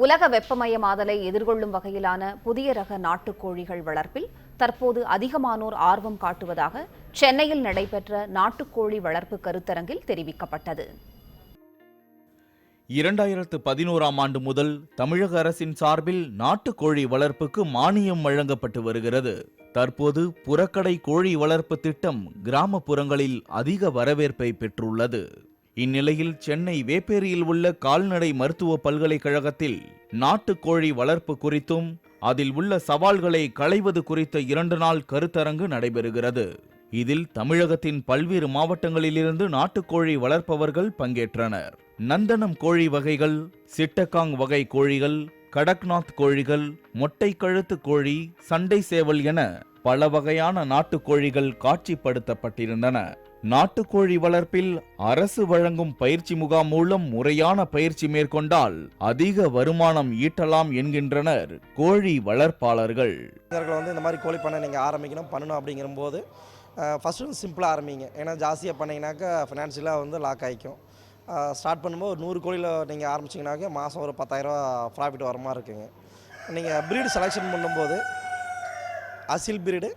உலக வெப்பமயமாதலை எதிர்கொள்ளும் வகையிலான புதிய ரக நாட்டுக்கோழிகள் வளர்ப்பில் தற்போது அதிகமானோர் ஆர்வம் காட்டுவதாக சென்னையில் நடைபெற்ற நாட்டுக்கோழி வளர்ப்பு கருத்தரங்கில் தெரிவிக்கப்பட்டது. 2011ஆம் ஆண்டு முதல் தமிழக அரசின் சார்பில் நாட்டுக்கோழி வளர்ப்புக்கு மானியம் வழங்கப்பட்டு வருகிறது. தற்போது புறக்கடை கோழி வளர்ப்பு திட்டம் கிராமப்புறங்களில் அதிக வரவேற்பை பெற்றுள்ளது. இந்நிலையில் சென்னை வேப்பேரியில் உள்ள கால்நடை மருத்துவ பல்கலைக்கழகத்தில் நாட்டுக்கோழி வளர்ப்பு குறித்தும் அதில் உள்ள சவால்களை களைவது குறித்த 2 நாள் கருத்தரங்கு நடைபெறுகிறது. இதில் தமிழகத்தின் பல்வேறு மாவட்டங்களிலிருந்து நாட்டுக்கோழி வளர்ப்பவர்கள் பங்கேற்றனர். நந்தனம் கோழி வகைகள், சிட்டகாங் வகை கோழிகள், கடக்நாத் கோழிகள், மொட்டை கழுத்து கோழி, சண்டை சேவல் என பல வகையான நாட்டுக்கோழிகள் காட்சிப்படுத்தப்பட்டிருந்தன. நாட்டுக்கோழி வளர்ப்பில் அரசு வழங்கும் பயிற்சி முகாம் மூலம் முறையான பயிற்சி மேற்கொண்டால் அதிக வருமானம் ஈட்டலாம் என்கின்றனர் கோழி வளர்ப்பாளர்கள். இந்த மாதிரி கோழி பண்ணை நீங்கள் பண்ணணும் அப்படிங்கிற போது ஃபஸ்ட்டு சிம்பிளாக ஆரம்பிங்க. ஏன்னா ஜாஸ்தியாக பண்ணிங்கனாக்கா ஃபினான்ஷியலாக லாக் ஆகிக்கும். ஸ்டார்ட் பண்ணும்போது ஒரு 100 கோழியில் நீங்கள் ஆரம்பிச்சிங்கனாக்கா மாதம் ஒரு 10,000 ப்ராஃபிட் வர மாதிரி இருக்குங்க. நீங்கள் ப்ரீடு செலெக்ஷன் பண்ணும்போது அசில் ப்ரீடு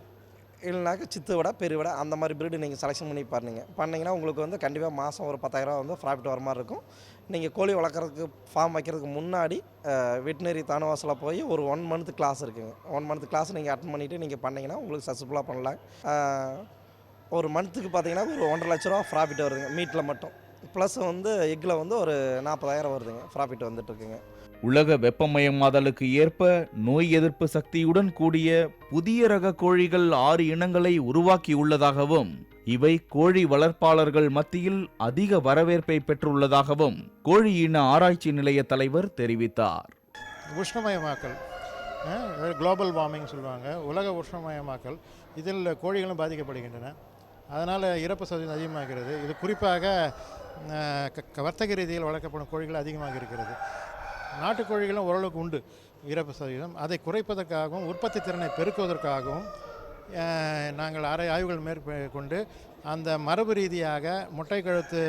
இல்லைனாக்கா சித்து விட பெருவிட அந்த மாதிரி ப்ரீடு நீங்கள் செலெக்ஷன் பண்ணி பண்ணிங்கன்னா உங்களுக்கு கண்டிப்பாக மாதம் ஒரு 10,000 ப்ராஃபிட் வர மாதிரி இருக்கும். நீங்கள் கோழி வளர்க்குறதுக்கு ஃபார்ம் வைக்கிறதுக்கு முன்னாடி வெட்டினரி தானவாசலில் போய் ஒரு 1 மந்த் கிளாஸ் இருக்குங்க. 1 மந்த் கிளாஸ் நீங்கள் அட்டன் பண்ணிவிட்டு நீங்கள் பண்ணிங்கன்னா உங்களுக்கு சக்ஸஸ்ஃபுல்லாக பண்ணலாம். ஒரு மந்த்துக்கு பார்த்தீங்கன்னா ஒரு 1.5 லட்ச ரூபா ப்ராஃபிட் வருதுங்க மீட்டில் மட்டும். ப்ளஸ் எக்கில் ஒரு 40,000 வருதுங்க ப்ராஃபிட் வந்துட்டுருக்குங்க. உலக வெப்பமயமாதலுக்கு ஏற்ப நோய் எதிர்ப்பு சக்தியுடன் கூடிய புதிய ரக கோழிகள் 6 இனங்களை உருவாக்கியுள்ளதாகவும் இவை கோழி வளர்ப்பாளர்கள் மத்தியில் அதிக வரவேற்பை பெற்றுள்ளதாகவும் கோழி இன ஆராய்ச்சி நிலைய தலைவர் தெரிவித்தார். உஷ்ணமயமாக்கல், குளோபல் வார்மிங் சொல்லுவாங்க, உலக உஷ்ணமயமாக்கல், இதில் கோழிகளும் பாதிக்கப்படுகின்றன. அதனால் இறப்பு சதவீதம் அதிகமாகிறது. இது குறிப்பாக வர்த்தக ரீதியில் வளர்க்கப்படும் கோழிகள் அதிகமாக இருக்கிறது. நாட்டுக்கோழிகளும் ஓரளவுக்கு உண்டு இறப்பு சதவீதம். அதை குறைப்பதற்காகவும் உற்பத்தி திறனை பெருக்குவதற்காகவும் நாங்கள் ஆய்வுகள் மேற்கொண்டு அந்த மரபு ரீதியாக மொட்டை கழுத்து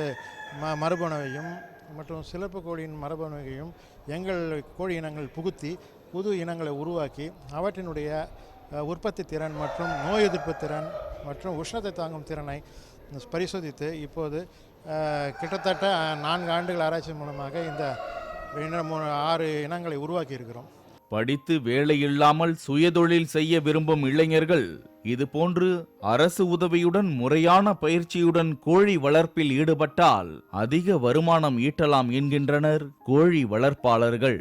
மரபணுவையும் மற்றும் சிலப்பு கோழியின் மரபணுவையும் எங்கள் கோழி இனங்கள் புகுத்தி புது இனங்களை உருவாக்கி அவற்றினுடைய உற்பத்தி திறன் மற்றும் நோய் எதிர்ப்பு திறன் மற்றும் உஷ்ணத்தை தாங்கும் திறனை பரிசோதித்து இப்போது கிட்டத்தட்ட 4 ஆண்டுகள் ஆராய்ச்சி மூலமாக இந்த 6 இனங்களை உருவாக்கி இருக்கிறோம். படித்து வேலை இல்லாமல் சுயதொழில் செய்ய விரும்பும் இளைஞர்கள் இதுபோன்று அரசு உதவியுடன் முறையான பயிற்சியுடன் கோழி வளர்ப்பில் ஈடுபட்டால் அதிக வருமானம் ஈட்டலாம் என்கின்றனர் கோழி வளர்ப்பாளர்கள்.